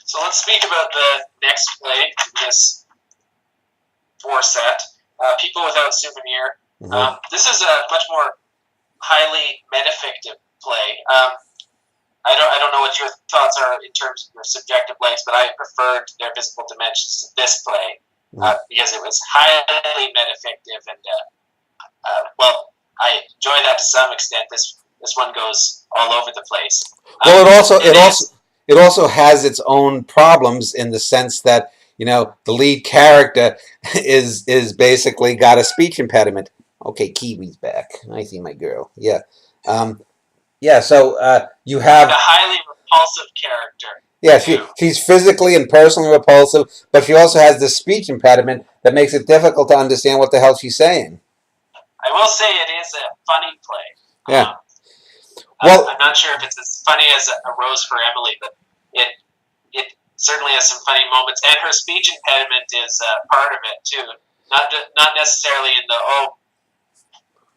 So let's speak about the next play in this four-set, People Without Souvenir. This is a much more highly metafictive play. I don't know what your thoughts are in terms of your subjective likes, but I preferred their visible dimensions to this play because it was highly metafictive, and well, I enjoy that to some extent. This one goes all over the place. Well, it also has its own problems in the sense that the lead character is basically got a speech impediment. Okay, Kiwi's back. I see my girl. Yeah. So you have a highly repulsive character. Yeah, she's physically and personally repulsive, but she also has this speech impediment that makes it difficult to understand what the hell she's saying. I will say it is a funny play. Yeah. I'm not sure if it's as funny as A Rose for Emily, but it certainly has some funny moments, and her speech impediment is part of it too. Not necessarily in the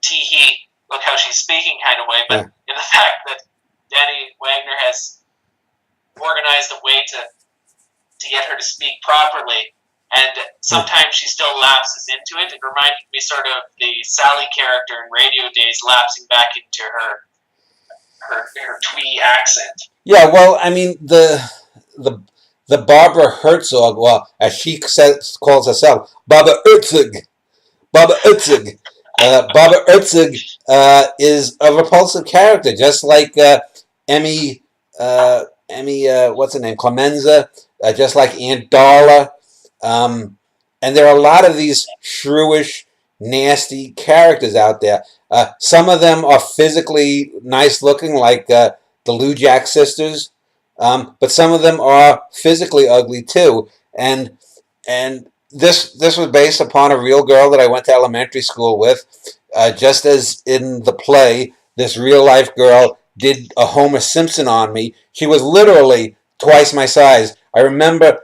tee-hee, look how she's speaking kind of way, but in the fact that Danny Wagner has organized a way to get her to speak properly, and sometimes she still lapses into it. It reminded me sort of the Sally character in Radio Days lapsing back into her twee accent. Yeah, well, I mean the Barbara Hertzog, well, as she calls herself, Barbara Hertzog. Barbara Hertzog is a repulsive character, just like Emmy, what's her name, Clemenza, just like Aunt Darla. And there are a lot of these shrewish, nasty characters out there. Some of them are physically nice looking, like the Lujack sisters, but some of them are physically ugly too. And this was based upon a real girl that I went to elementary school with. Just as in the play, this real life girl did a Homer Simpson on me. She was literally twice my size. I remember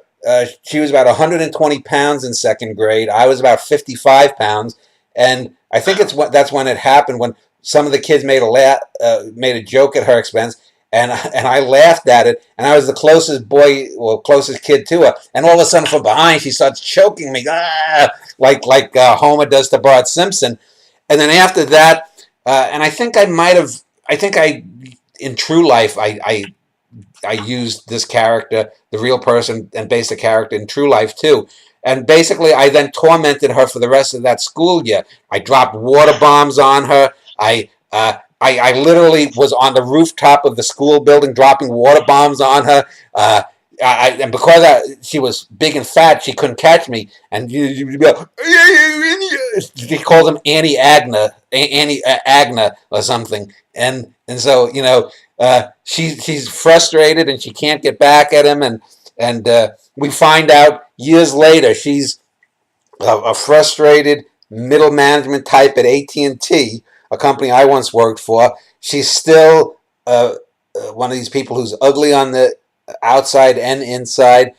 she was about 120 pounds in second grade. I was about 55 pounds. And I think that's when it happened, when some of the kids made a joke at her expense, and I laughed at it, and I was the closest kid to her, and all of a sudden from behind she starts choking me, like Homer does to Bart Simpson. And then after that, and I think in true life I used this character, the real person, and based the character in true life too. And basically, I then tormented her for the rest of that school year. I dropped water bombs on her. I literally was on the rooftop of the school building dropping water bombs on her. And because she was big and fat, she couldn't catch me. And you'd be like, she calls him Annie Agna or something. And so she's frustrated and she can't get back at him. And we find out years later she's a frustrated middle management type at AT&T, a company I once worked for. She's still one of these people who's ugly on the outside and inside.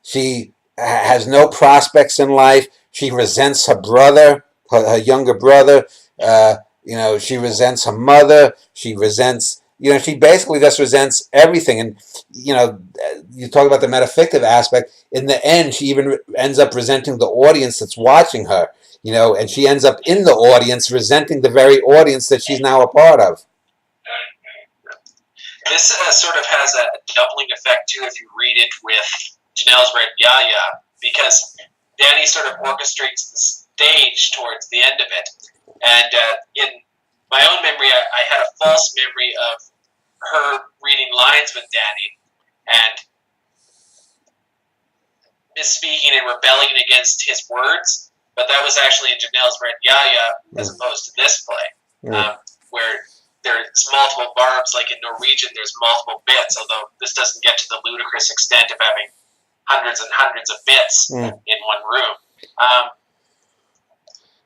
She has no prospects in life. She resents her brother, her younger brother. She resents her mother. She resents... she basically just resents everything. And, you talk about the metafictive aspect. In the end, she even ends up resenting the audience that's watching her, and she ends up in the audience resenting the very audience that she's now a part of. This sort of has a doubling effect, too, if you read it with Janelle's Red Yaya, because Danny sort of orchestrates the stage towards the end of it. And in my own memory, I had a false memory of her reading lines with Danny and misspeaking and rebelling against his words, but that was actually in Janelle's Red Yaya as opposed to this play, where there's multiple barbs, like in Norwegian there's multiple bits, although this doesn't get to the ludicrous extent of having hundreds and hundreds of bits in one room.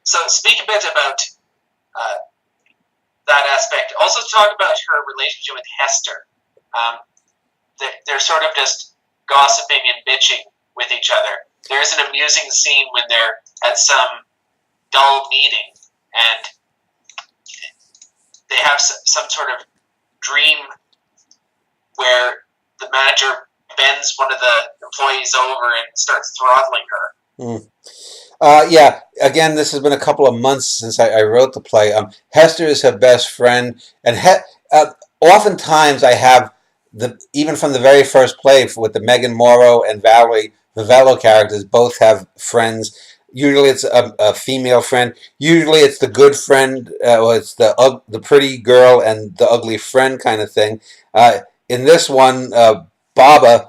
So speak a bit about that aspect. Also talk about her relationship with Hester. They're sort of just gossiping and bitching with each other. There's an amusing scene when they're at some dull meeting and they have some sort of dream where the manager bends one of the employees over and starts throttling her. Mm. Yeah, again, this has been a couple of months since I wrote the play. Hester is her best friend, and oftentimes I have even from the very first play with the Megan Morrow and Valerie Vivello characters, both have friends. Usually it's a female friend. Usually it's the good friend, or it's the pretty girl and the ugly friend kind of thing. In this one, Barbara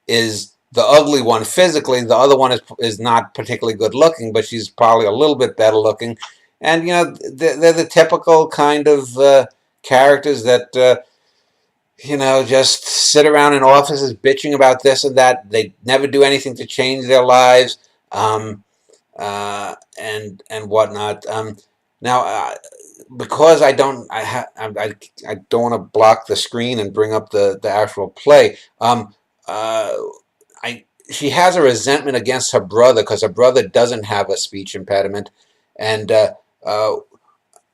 is the ugly one physically. The other one is not particularly good looking, but she's probably a little bit better looking. And they're the typical kind of characters that just sit around in offices bitching about this and that. They never do anything to change their lives, and whatnot. Now, because I don't want to block the screen and bring up the actual play. She has a resentment against her brother because her brother doesn't have a speech impediment, and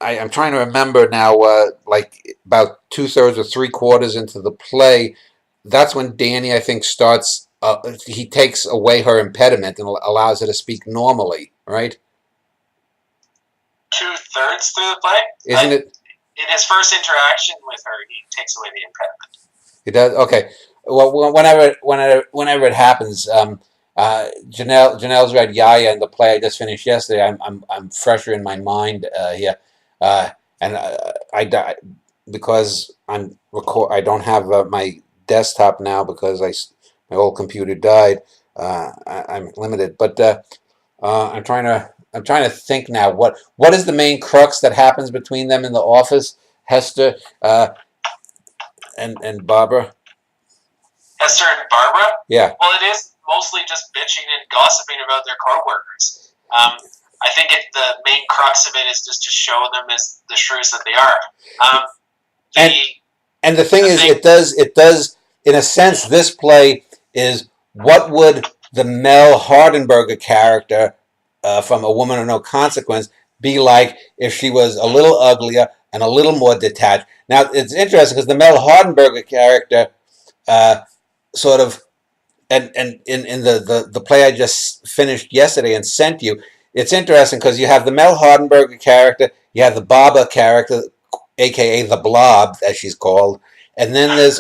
I'm trying to remember now. Like about 2/3 or 3/4 into the play, that's when Danny, I think, starts. He takes away her impediment and allows her to speak normally, right? 2/3 through the play, isn't it? In his first interaction with her, he takes away the impediment. He does. Okay. Well, whenever it happens, Janelle's read Yaya in the play I just finished yesterday. I'm fresher in my mind here, and because I don't have my desktop now because my old computer died. I'm limited, but I'm trying to think now. What is the main crux that happens between them in the office, Hester and Barbara? Hester and Barbara? Yeah. Well, it is mostly just bitching and gossiping about their co-workers. I think the main crux of it is just to show them as the shrews that they are. And the thing is, it does, in a sense, this play is what would the Mel Hardenberg character from A Woman of No Consequence be like if she was a little uglier and a little more detached. Now, it's interesting because the Mel Hardenberg character sort of, and in the play I just finished yesterday and sent you, it's interesting because you have the Mel Hardenberg character, you have the Baba character, aka the Blob, as she's called, and then there's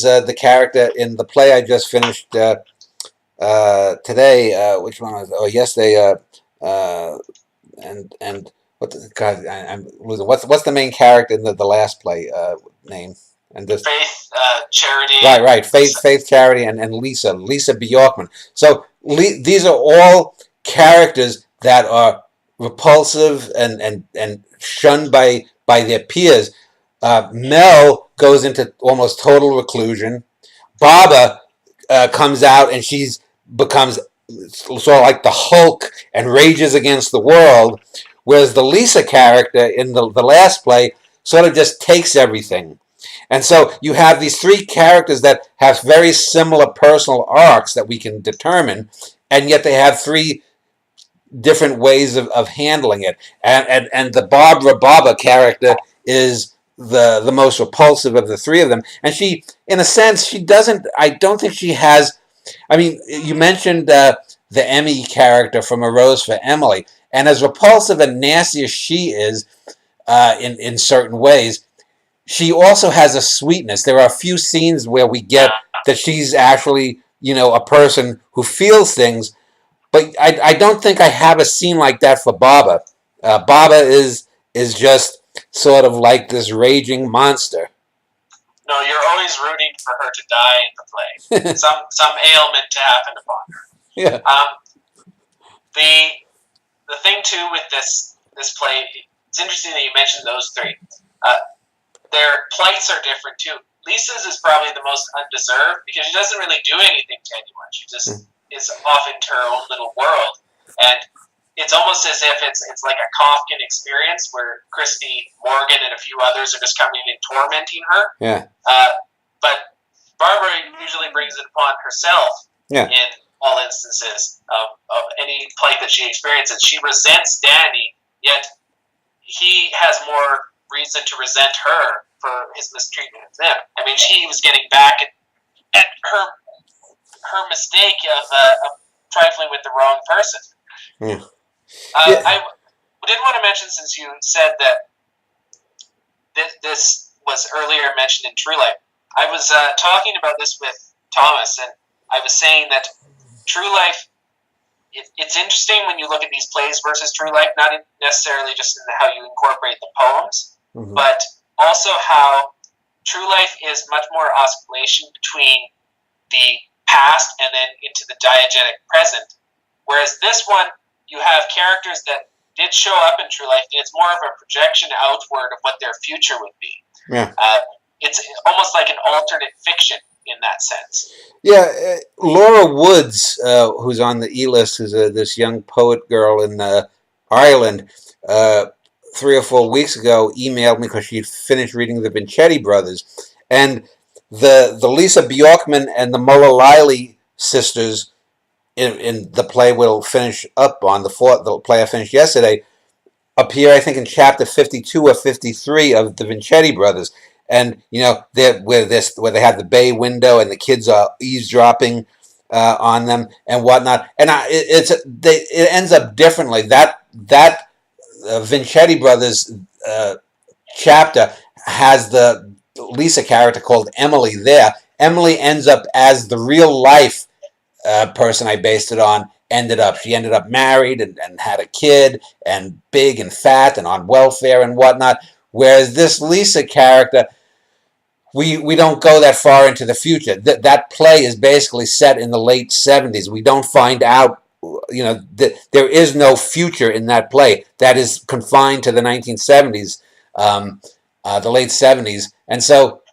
the character in the play I just finished today. Which one was? Oh, yesterday. And what the God? I'm losing. What's the main character in the last play name? And this Faith, Charity. Right. Faith, Charity, and Lisa Bjorkman. So these are all characters that are repulsive and shunned by their peers. Mel goes into almost total reclusion. Baba comes out and becomes sort of like the Hulk and rages against the world, whereas the Lisa character in the last play sort of just takes everything. And so you have these three characters that have very similar personal arcs that we can determine, and yet they have three different ways of handling it. And the Baba character is the most repulsive of the three of them. And she, in a sense, I don't think she has. I mean, you mentioned the Emmy character from A Rose for Emily, and as repulsive and nasty as she is in certain ways, she also has a sweetness. There are a few scenes where we get that she's actually, a person who feels things, but I don't think I have a scene like that for Baba. Baba is just sort of like this raging monster. No, you're always rooting for her to die in the play. some ailment to happen upon her. Yeah. The thing too with this play, it's interesting that you mentioned those three. Their plights are different too. Lisa's is probably the most undeserved because she doesn't really do anything to anyone. She just is off into her own little world, and it's almost as if it's like a Kafkan experience where Christy Morgan and a few others are just coming and tormenting her. Yeah. But Barbara usually brings it upon herself. Yeah. In all instances of any plight that she experiences, she resents Danny, yet he has more reason to resent her for his mistreatment of them. I mean, she was getting back at her mistake of trifling with the wrong person. Yeah. I did want to mention, since you said that this was earlier mentioned in True Life, I was talking about this with Thomas, and I was saying that True Life, it's interesting when you look at these plays versus True Life, not necessarily just in how you incorporate the poems, but also how True Life is much more oscillation between the past and then into the diegetic present, whereas this one, you have characters that did show up in True Life, and it's more of a projection outward of what their future would be. Yeah. It's almost like an alternate fiction in that sense. Yeah, Laura Woods, who's on the E-list, who's this young poet girl in Ireland, 3 or 4 weeks ago emailed me because she'd finished reading the Vincetti Brothers, and the Lisa Bjorkman and the Mullaally sisters in the play we'll finish up on, the play I finished yesterday, appear, I think, in chapter 52 or 53 of the Vincetti Brothers. And, you know, where they have the bay window and the kids are eavesdropping on them and whatnot. And it ends up differently. That Vincetti Brothers chapter has the Lisa character called Emily there. Emily ends up as the real life person I based it on. She ended up married and had a kid and big and fat and on welfare and whatnot. Whereas this Lisa character, we don't go that far into the future. That play is basically set in the late 70s. We don't find out, you know, there is no future in that play. That is confined to the 1970s, the late 70s. And so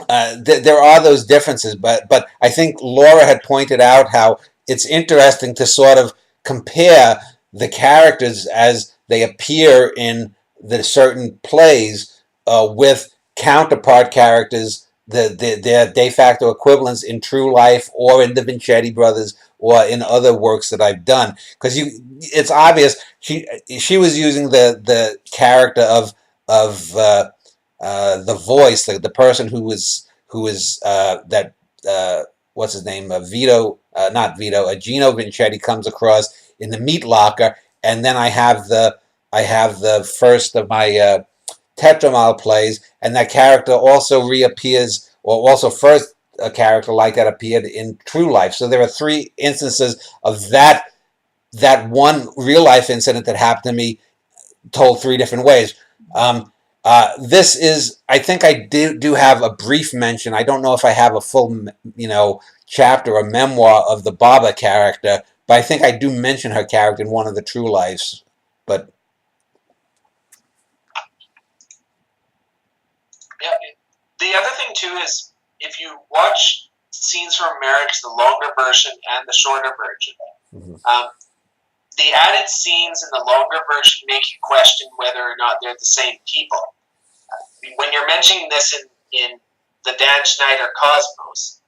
there are those differences. But I think Laura had pointed out how it's interesting to sort of compare the characters as they appear in the certain plays with counterpart characters, their de facto equivalents in True Life or in the Vincetti Brothers or in other works that I've done. Because it's obvious she was using the character of the voice, the person who is that what's his name, Gino Vincetti comes across in the meat locker, and then I have the first of my Tetramal plays, and that character also reappears, or also first a character like that appeared in True Life. So there are 3 instances of that one real life incident that happened to me, told 3 different ways. This is, I think I do have a brief mention. I don't know if I have a full, chapter or memoir of the Baba character, but I think I do mention her character in one of the True Lives. But yeah, the other thing too is, if you watch Scenes from Marriage, the longer version and the shorter version, the added scenes in the longer version make you question whether or not they're the same people. When you're mentioning this in the Dan Schneider Cosmos,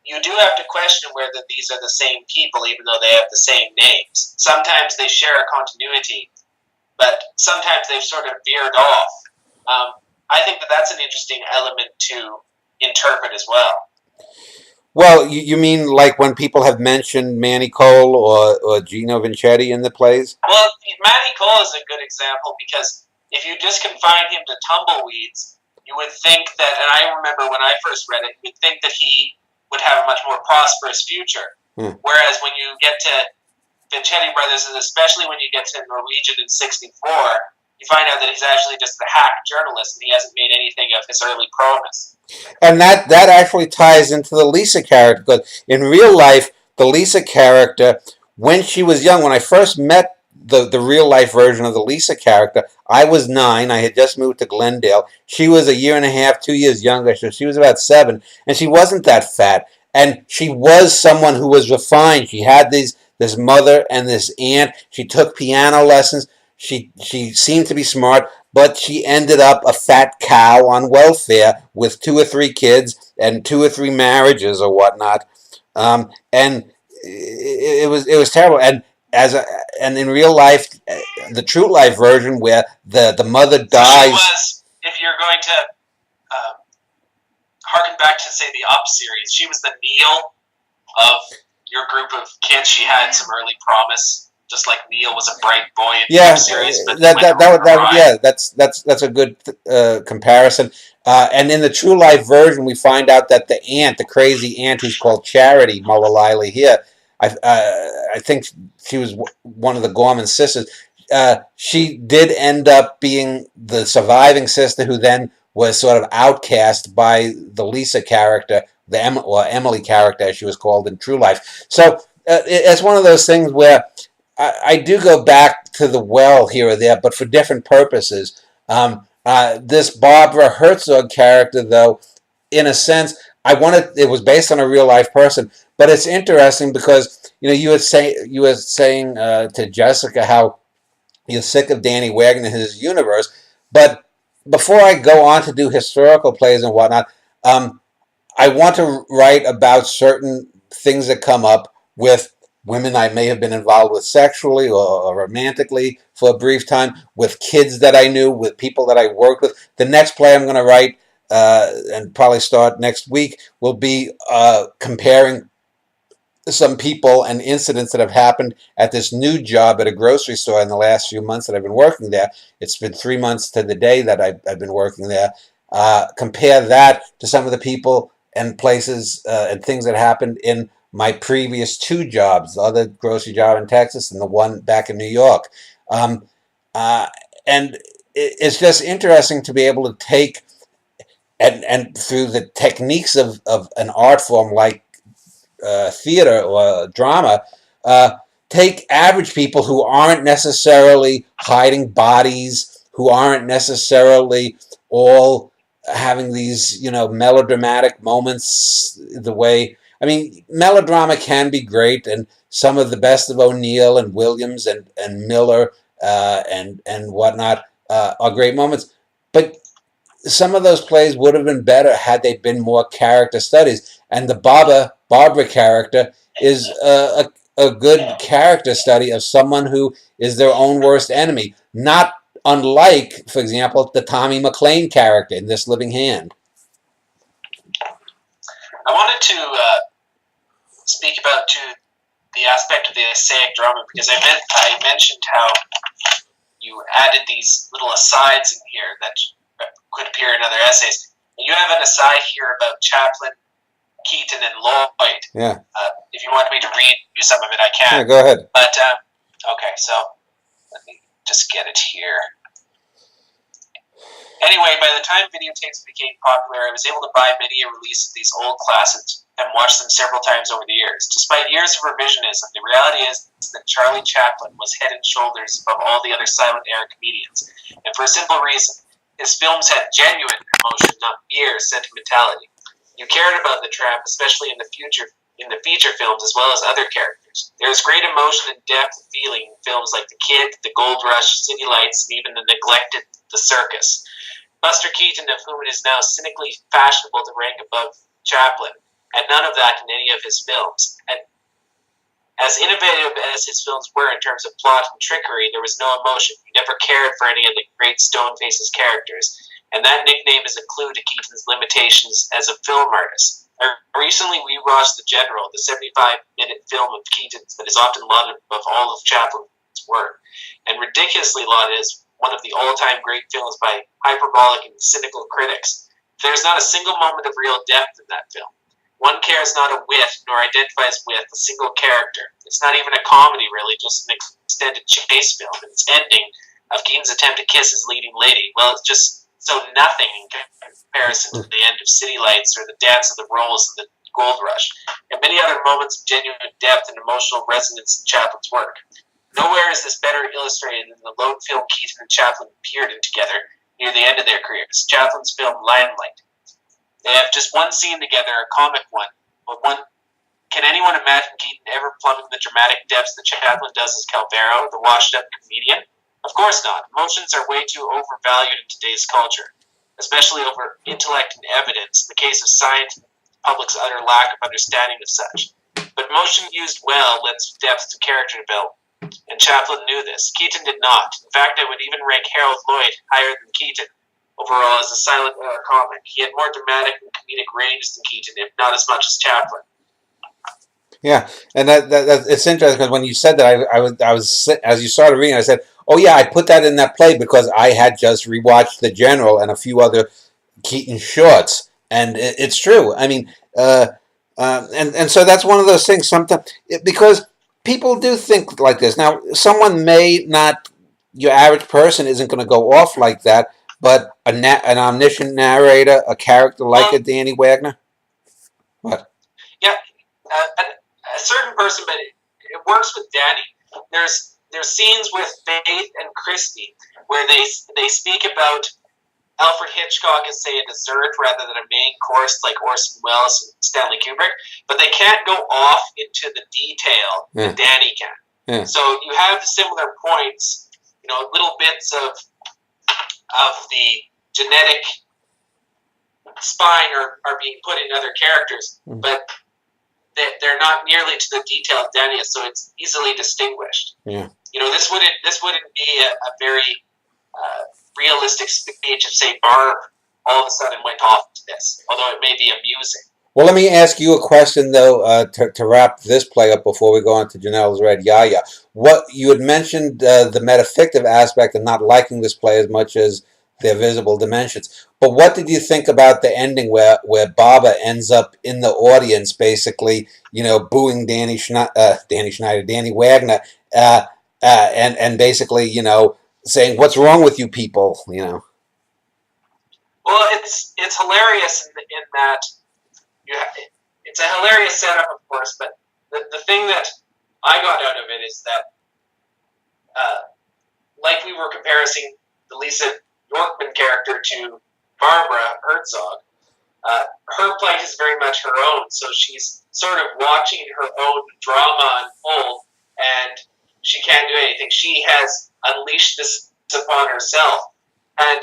you do have to question whether these are the same people, even though they have the same names. Sometimes they share a continuity, but sometimes they've sort of veered off. I think that's an interesting element to interpret as well. Well, you mean like when people have mentioned Manny Cole or Gino Vincetti in the plays? Well, Manny Cole is a good example, because if you just confine him to tumbleweeds, you would think that, and I remember when I first read it, you'd think that he would have a much more prosperous future. Whereas when you get to Vincetti Brothers, and especially when you get to Norwegian in 64, you find out that he's actually just a hack journalist, and he hasn't made anything of his early promise. And that actually ties into the Lisa character, because in real life, the Lisa character, when she was young, when I first met the real life version of the Lisa character, I was 9. I had just moved to Glendale. She was a year and a half, 2 years younger, so she was about 7, and she wasn't that fat. And she was someone who was refined. She had this mother and this aunt. She took piano lessons. She seemed to be smart, but she ended up a fat cow on welfare with 2 or 3 kids and 2 or 3 marriages or whatnot. And it was terrible. And in real life, the True Life version where the mother dies. So if you're going to harken back to, say, the Up series, she was the Neil of your group of kids. She had some early promise, just like Neil was a bright boy in the Up series. But that's a good comparison. And in the true life version, we find out that the crazy aunt who's called Charity Mullaly here, I think she was one of the Gorman sisters. She did end up being the surviving sister who then was sort of outcast by the Lisa character, or Emily character, as she was called in true life. So it's one of those things where I do go back to the well here or there, but for different purposes. This Barbara Hertzog character, though, in a sense, it was based on a real life person, but it's interesting because you were saying to Jessica how you're sick of Danny Wagner and his universe, but before I go on to do historical plays and whatnot, I want to write about certain things that come up with women I may have been involved with sexually or romantically for a brief time, with kids that I knew, with people that I worked with. The next play I'm going to write, and probably start next week, will be comparing some people and incidents that have happened at this new job at a grocery store in the last few months that I've been working there. It's been 3 months to the day that I've been working there. Compare that to some of the people and places and things that happened in my previous 2 jobs, the other grocery job in Texas and the one back in New York. And it's just interesting to be able to take, and through the techniques of an art form like theater or drama, take average people who aren't necessarily hiding bodies, who aren't necessarily all having these melodramatic moments. Melodrama can be great, and some of the best of O'Neill and Williams and Miller and whatnot are great moments, but some of those plays would have been better had they been more character studies. And the Barbara character is a good character study of someone who is their own worst enemy, not unlike, for example, the Tommy McLean character in This Living Hand. I wanted to speak about the aspect of the essaic drama, because I mentioned how you added these little asides in here that could appear in other essays. And you have an aside here about Chaplin, Keaton, and Lloyd. Yeah. If you want me to read you some of it, I can. Yeah, go ahead. But, okay, so let me just get it here. Anyway, by the time videotapes became popular, I was able to buy many a release of these old classics and watch them several times over the years. Despite years of revisionism, the reality is that Charlie Chaplin was head and shoulders above all the other silent era comedians. And for a simple reason: his films had genuine emotion, not mere sentimentality. You cared about the tramp, especially in the feature films, as well as other characters. There is great emotion and depth of feeling in films like The Kid, The Gold Rush, City Lights, and even the neglected The Circus. Buster Keaton, of whom it is now cynically fashionable to rank above Chaplin, had none of that in any of his films. And as innovative as his films were in terms of plot and trickery, there was no emotion. He never cared for any of the great Stoneface's characters, and that nickname is a clue to Keaton's limitations as a film artist. I recently rewatched The General, the 75-minute film of Keaton's that is often lauded above all of Chaplin's work, and ridiculously lauded as one of the all-time great films by hyperbolic and cynical critics. There's not a single moment of real depth in that film. One cares not a whit, nor identifies with a single character. It's not even a comedy, really, just an extended chase film. And its ending of Keaton's attempt to kiss his leading lady, well, it's just so nothing in comparison to the end of City Lights or the Dance of the Rose and the Gold Rush, and many other moments of genuine depth and emotional resonance in Chaplin's work. Nowhere is this better illustrated than the lone film Keaton and Chaplin appeared in together near the end of their careers, Chaplin's film Limelight. They have just one scene together, a comic one, but can anyone imagine Keaton ever plumbing the dramatic depths that Chaplin does as Calvero, the washed-up comedian? Of course not. Emotions are way too overvalued in today's culture, especially over intellect and evidence, in the case of science and the public's utter lack of understanding of such. But emotion used well lends depth to character development, and Chaplin knew this. Keaton did not. In fact, I would even rank Harold Lloyd higher than Keaton. overall as a silent era comic. He had more dramatic and comedic range than Keaton, if not as much as Chaplin. Yeah, and that it's interesting because when you said that, I was as you started reading, I said, "Oh yeah, I put that in that play because I had just rewatched The General and a few other Keaton shorts, and it's true. I mean, and so that's one of those things. Sometimes because people do think like this. Now, someone may not. Your average person isn't going to go off like that, but an omniscient narrator, a character like a Danny Wagner, what? Yeah, a certain person, but it works with Danny. There's scenes with Faith and Christy where they speak about Alfred Hitchcock as, say, a dessert rather than a main course like Orson Welles and Stanley Kubrick, but they can't go off into the detail that Danny can. Yeah. So you have similar points, little bits of the genetic spine are being put in other characters, but they're not nearly to the detail of Danny is, so it's easily distinguished. Yeah. This wouldn't be a very realistic speech if, say, Barb all of a sudden went off to this, although it may be amusing. Well, let me ask you a question, though, to wrap this play up before we go on to Janelle's Red Yaya. What you had mentioned the metafictive aspect and not liking this play as much as their visible dimensions. But what did you think about the ending where Baba ends up in the audience, basically, booing Danny Wagner, and basically, saying, "What's wrong with you people?" Well, it's hilarious in that it's a hilarious setup, of course, but the thing that I got out of it is that, like we were comparing the Lisa Bjorkman character to Barbara Hertzog, her plight is very much her own, so she's sort of watching her own drama unfold, and she can't do anything. She has unleashed this upon herself, and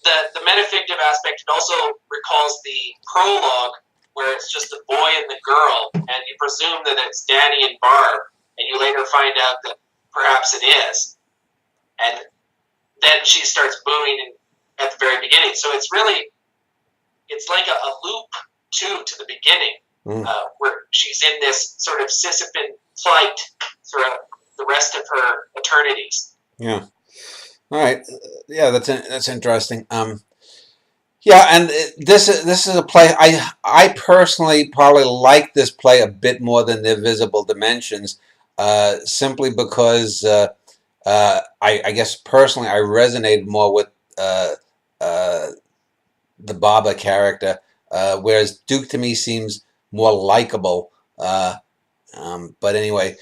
the metafictive aspect also recalls the prologue where it's just a boy and the girl, and you presume that it's Danny and Barb, and you later find out that perhaps it is. And then she starts booing at the very beginning. So it's like a loop, too, to the beginning, where she's in this sort of Sisyphean plight throughout the rest of her eternities. Yeah. All right. Yeah, that's interesting. Yeah, and this is a play I personally probably like this play a bit more than the Visible Dimensions, simply because I guess personally I resonated more with the Baba character, whereas Duke to me seems more likable. But anyway,